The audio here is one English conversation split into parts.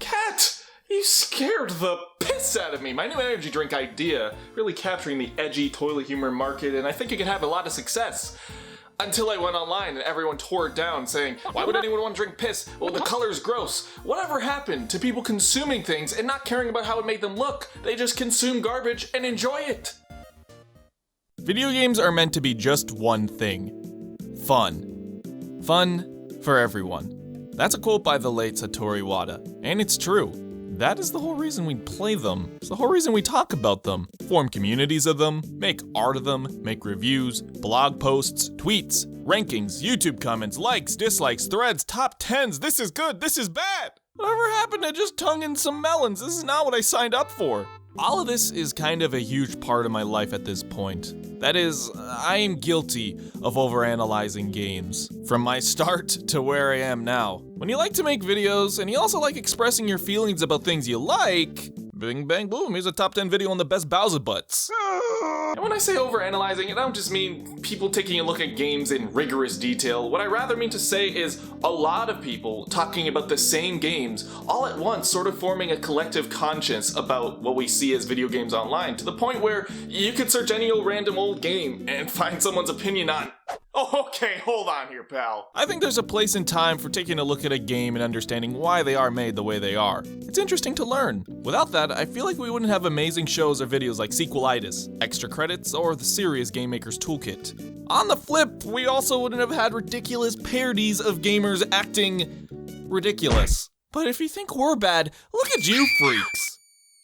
Cat! You scared the piss out of me! My new energy drink idea, really capturing the edgy toilet humor market, and I think it could have a lot of success. Until I went online and everyone tore it down saying, why would anyone want to drink piss? Well, the color's gross. Whatever happened to people consuming things and not caring about how it made them look? They just consume garbage and enjoy it. Video games are meant to be just one thing. Fun. Fun for everyone. That's a quote by the late Satoru Iwata, and it's true. That is the whole reason we play them. It's the whole reason we talk about them, form communities of them, make art of them, make reviews, blog posts, tweets, rankings, YouTube comments, likes, dislikes, threads, top 10s, this is good, this is bad. Whatever happened to just tonguing some melons? This is not what I signed up for. All of this is kind of a huge part of my life at this point. That is, I am guilty of overanalyzing games, from my start to where I am now. When you like to make videos, and you also like expressing your feelings about things you like, bing bang boom, here's a top 10 video on the best Bowser butts. And when I say overanalyzing, I don't just mean people taking a look at games in rigorous detail. What I rather mean to say is a lot of people talking about the same games all at once, sort of forming a collective conscience about what we see as video games online, to the point where you could search any old random old game and find someone's opinion on. Oh, okay, hold on here, pal. I think there's a place and time for taking a look at a game and understanding why they are made the way they are. It's interesting to learn. Without that, I feel like we wouldn't have amazing shows or videos like Sequelitis, Extra Credits, or the Serious Game Maker's Toolkit. On the flip, we also wouldn't have had ridiculous parodies of gamers acting ridiculous. But if you think we're bad, look at you freaks!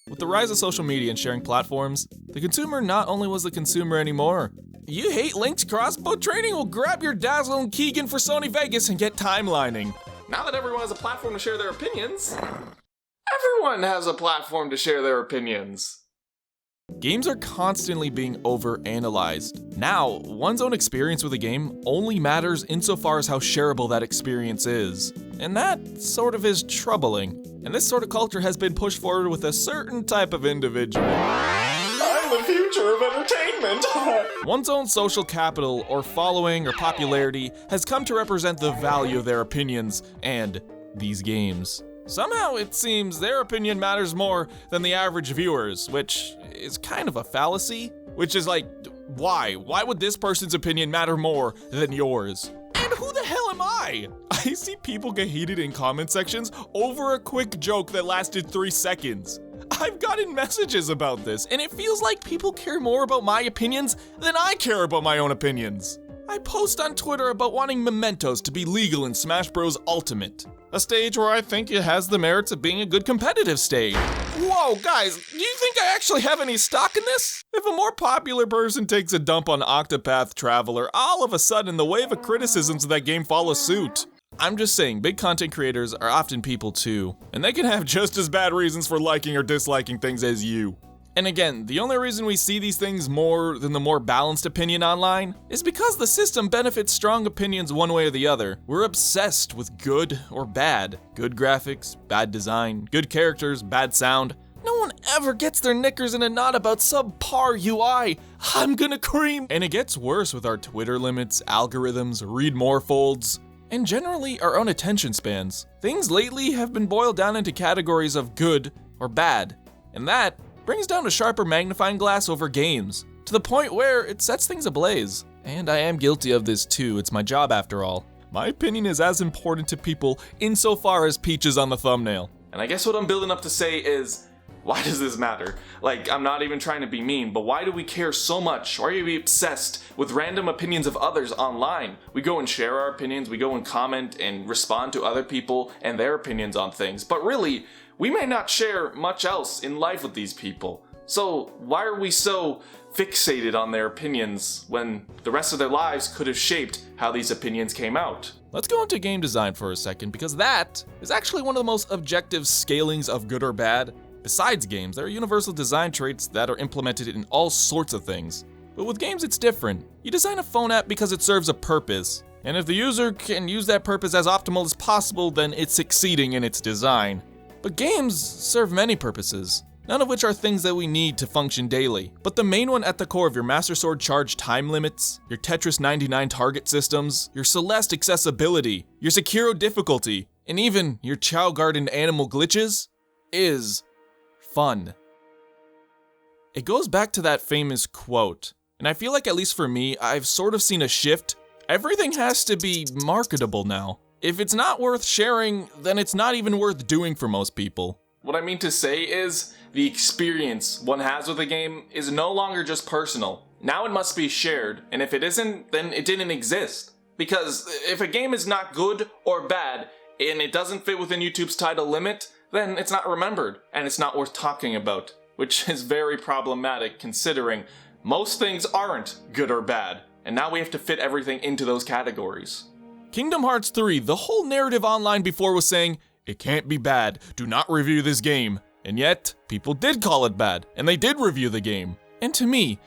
With the rise of social media and sharing platforms, the consumer not only was the consumer anymore. You hate linked crossbow training? Well, grab your Dazzle and Keegan for Sony Vegas and get timelining. Now that everyone has a platform to share their opinions, everyone has a platform to share their opinions. Games are constantly being overanalyzed. Now, one's own experience with a game only matters insofar as how shareable that experience is. And that sort of is troubling. And this sort of culture has been pushed forward with a certain type of individual. I'm the future of entertainment! One's own social capital, or following, or popularity has come to represent the value of their opinions and these games. Somehow it seems their opinion matters more than the average viewer's, which is kind of a fallacy. Which is like, why? Why would this person's opinion matter more than yours? And who the hell am I? I see people get heated in comment sections over a quick joke that lasted 3 seconds. I've gotten messages about this, and it feels like people care more about my opinions than I care about my own opinions. I post on Twitter about wanting mementos to be legal in Smash Bros. Ultimate, a stage where I think it has the merits of being a good competitive stage. Whoa, guys, do you think I actually have any stock in this? If a more popular person takes a dump on Octopath Traveler, all of a sudden the wave of criticisms of that game follows suit. I'm just saying, big content creators are often people too, and they can have just as bad reasons for liking or disliking things as you. And again, the only reason we see these things more than the more balanced opinion online is because the system benefits strong opinions one way or the other. We're obsessed with good or bad. Good graphics, bad design, good characters, bad sound. No one ever gets their knickers in a knot about subpar UI. I'm gonna cream. And it gets worse with our Twitter limits, algorithms, read more folds, and generally our own attention spans. Things lately have been boiled down into categories of good or bad, and that brings down a sharper magnifying glass over games, to the point where it sets things ablaze. And I am guilty of this too, it's my job after all. My opinion is as important to people insofar as peaches on the thumbnail. And I guess what I'm building up to say is, why does this matter? Like, I'm not even trying to be mean, but why do we care so much? Why are we obsessed with random opinions of others online? We go and share our opinions, we go and comment and respond to other people and their opinions on things, but really, we may not share much else in life with these people. So why are we so fixated on their opinions when the rest of their lives could have shaped how these opinions came out? Let's go into game design for a second, because that is actually one of the most objective scalings of good or bad. Besides games, there are universal design traits that are implemented in all sorts of things. But with games, it's different. You design a phone app because it serves a purpose. And if the user can use that purpose as optimal as possible, then it's succeeding in its design. But games serve many purposes. none of which are things that we need to function daily. But the main one at the core of your Master Sword charge time limits, your Tetris 99 target systems, your Celeste accessibility, your Seikero difficulty, and even your Chow Garden animal glitches is fun. It goes back to that famous quote, and I feel like at least for me, I've sort of seen a shift. Everything has to be marketable now. If it's not worth sharing, then it's not even worth doing for most people. What I mean to say is, the experience one has with a game is no longer just personal. Now it must be shared, and if it isn't, then it didn't exist. Because if a game is not good or bad, and it doesn't fit within YouTube's title limit, then it's not remembered, and it's not worth talking about. Which is very problematic considering most things aren't good or bad, and now we have to fit everything into those categories. Kingdom Hearts 3, the whole narrative online before was saying, it can't be bad, do not review this game. And yet, people did call it bad, and they did review the game. And to me,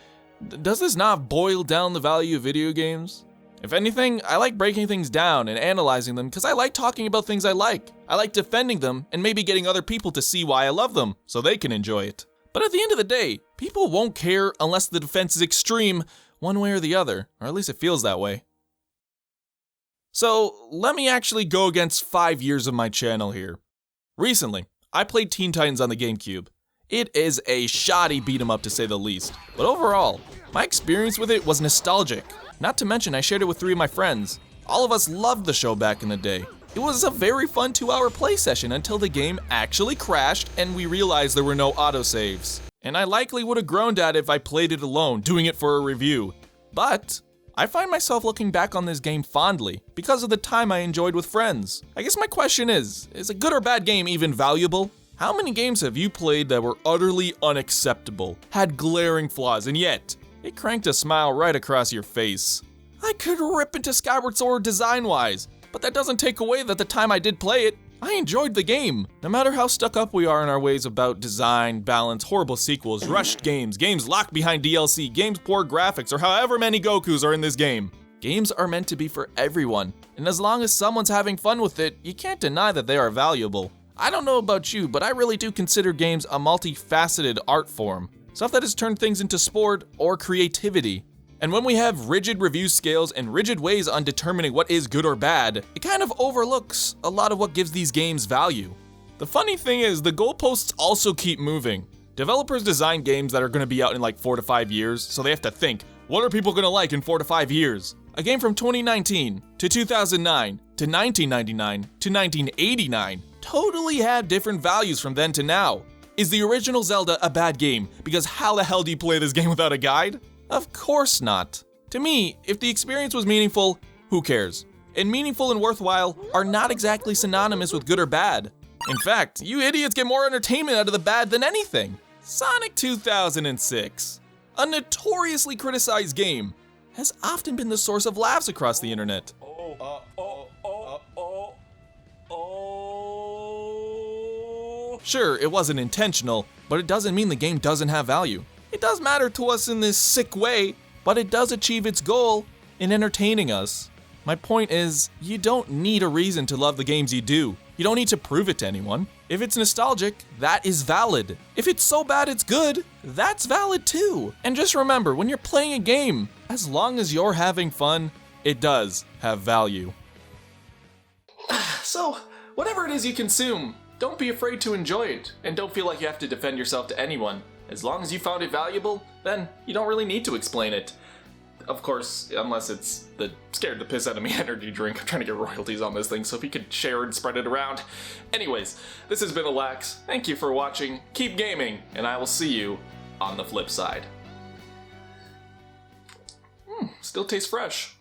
does this not boil down the value of video games? If anything, I like breaking things down and analyzing them because I like talking about things I like. I like defending them and maybe getting other people to see why I love them so they can enjoy it. But at the end of the day, people won't care unless the defense is extreme one way or the other, or at least it feels that way. So, let me actually go against 5 years of my channel here. Recently, I played Teen Titans on the GameCube. It is a shoddy beat-em-up to say the least, but overall, my experience with it was nostalgic. Not to mention I shared it with 3 of my friends. All of us loved the show back in the day. It was a very fun 2-hour play session until the game actually crashed and we realized there were no autosaves. And I likely would have groaned at it if I played it alone, doing it for a review. But I find myself looking back on this game fondly because of the time I enjoyed with friends. I guess my question is a good or bad game even valuable? How many games have you played that were utterly unacceptable, had glaring flaws, and yet it cranked a smile right across your face? I could rip into Skyward Sword design-wise, but that doesn't take away that the time I did play it, I enjoyed the game. No matter how stuck up we are in our ways about design, balance, horrible sequels, rushed games, games locked behind DLC, games poor graphics, or however many Gokus are in this game. Games are meant to be for everyone, and as long as someone's having fun with it, you can't deny that they are valuable. I don't know about you, but I really do consider games a multifaceted art form. Stuff that has turned things into sport or creativity. And when we have rigid review scales and rigid ways on determining what is good or bad, it kind of overlooks a lot of what gives these games value. The funny thing is, the goalposts also keep moving. Developers design games that are going to be out in like 4 to 5 years, so they have to think, what are people going to like in 4 to 5 years? A game from 2019 to 2009 to 1999 to 1989 totally had different values from then to now. Is the original Zelda a bad game because how the hell do you play this game without a guide? Of course not. To me, if the experience was meaningful, who cares? And meaningful and worthwhile are not exactly synonymous with good or bad. In fact, you idiots get more entertainment out of the bad than anything. Sonic 2006, a notoriously criticized game, has often been the source of laughs across the internet. Sure, it wasn't intentional, but it doesn't mean the game doesn't have value. It does matter to us in this sick way, but it does achieve its goal in entertaining us. My point is, you don't need a reason to love the games you do. You don't need to prove it to anyone. If it's nostalgic, that is valid. If it's so bad it's good, that's valid too. And just remember, when you're playing a game, as long as you're having fun, it does have value. So, whatever it is you consume, don't be afraid to enjoy it, and don't feel like you have to defend yourself to anyone. As long as you found it valuable, then you don't really need to explain it. Of course, unless it's the scared the piss out of me energy drink. I'm trying to get royalties on this thing, so if you could share and spread it around. Anyways, this has been Alax. Thank you for watching, keep gaming, and I will see you on the flip side. Still tastes fresh.